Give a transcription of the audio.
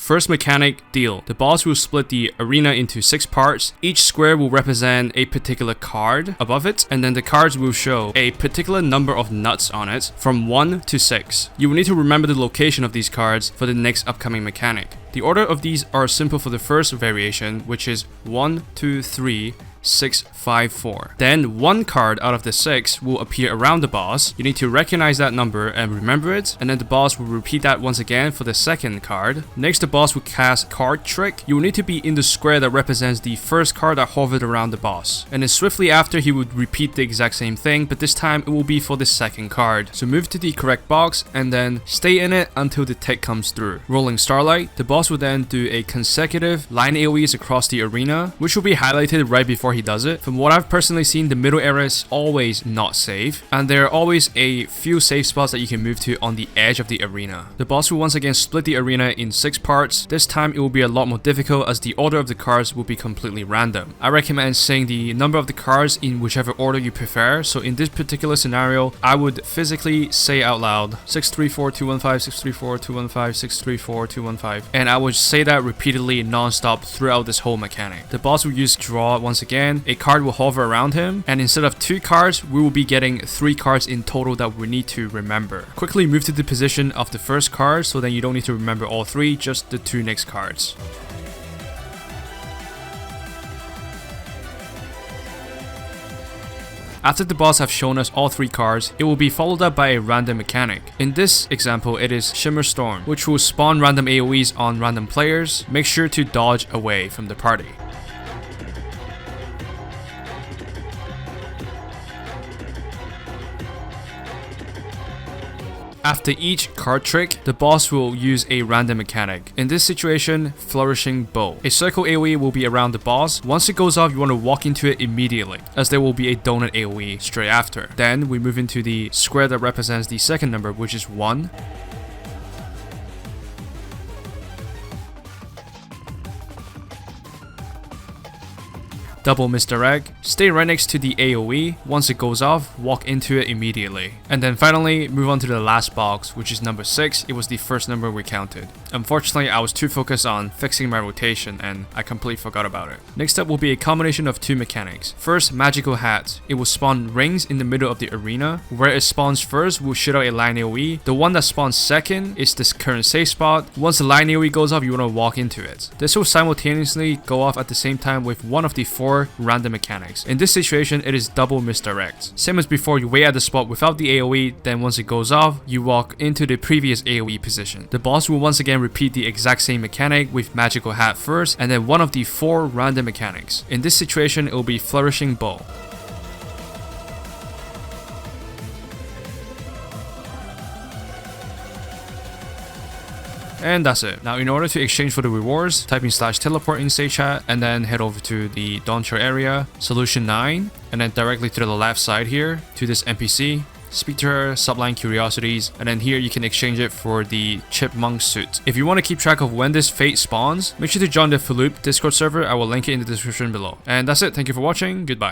First mechanic, deal. The boss will split the arena into 6 parts. Each square will represent a particular card above it, and then the cards will show a particular number of nuts on it from 1 to 6. You will need to remember the location of these cards for the next upcoming mechanic. The order of these are simple for the first variation, which is 1, 2, 3, 6, 5, 4. Then one card out of the 6 will appear around the boss. You need to recognize that number and remember it, and then the boss will repeat that once again for the second card. Next, the boss will cast Card Trick. You will need to be in the square that represents the first card that hovered around the boss. And then swiftly after, he would repeat the exact same thing, but this time it will be for the second card. So move to the correct box and then stay in it until the tick comes through. Rolling Starlight. The boss will then do a consecutive line AoEs across the arena, which will be highlighted right before he does it. From what I've personally seen, the middle area is always not safe, and there are always a few safe spots that you can move to on the edge of the arena. The boss will once again split the arena in 6 parts. This time it will be a lot more difficult as the order of the cards will be completely random. I recommend saying the number of the cards in whichever order you prefer. So in this particular scenario, I would physically say out loud 634215, 634215, 634215, and I would say that repeatedly non-stop throughout this whole mechanic. The boss will use draw once again. A card will hover around him, and instead of 2 cards, we will be getting 3 cards in total that we need to remember. Quickly move to the position of the first card, so then you don't need to remember all 3, just the 2 next cards. After the boss have shown us all 3 cards, it will be followed up by a random mechanic. In this example, it is Shimmer Storm, which will spawn random AoEs on random players. Make sure to dodge away from the party. After each card trick, the boss will use a random mechanic. In this situation, Flourishing Bow. A circle AoE will be around the boss. Once it goes off, you want to walk into it immediately, as there will be a donut AoE straight after. Then we move into the square that represents the second number, which is 1. Double misdirect, stay right next to the AoE. Once it goes off, walk into it immediately. And then finally, move on to the last box, which is number 6. It was the first number we counted. Unfortunately, I was too focused on fixing my rotation and I completely forgot about it. Next up will be a combination of 2 mechanics. First, Magical Hat. It will spawn rings in the middle of the arena. Where it spawns first will shoot out a line AoE. The one that spawns second is this current safe spot. Once the line AoE goes off, you want to walk into it. This will simultaneously go off at the same time with one of the 4 random mechanics. In this situation, it is double misdirect. Same as before, you wait at the spot without the AoE, then once it goes off, you walk into the previous AoE position. The boss will once again repeat the exact same mechanic with Magical Hat first, and then one of the 4 random mechanics. In this situation, it will be Flourishing Bow. And that's it. Now, in order to exchange for the rewards, type in /teleport in stage chat and then head over to the Dawnchair area, Solution 9, and then directly to the left side here to this NPC. Speak to her, Sublime Curiosities, and then here you can exchange it for the Chipmunk suit. If you want to keep track of when this fate spawns, make sure to join the Faloop Discord server. I will link it in the description below. And that's it. Thank you for watching. Goodbye.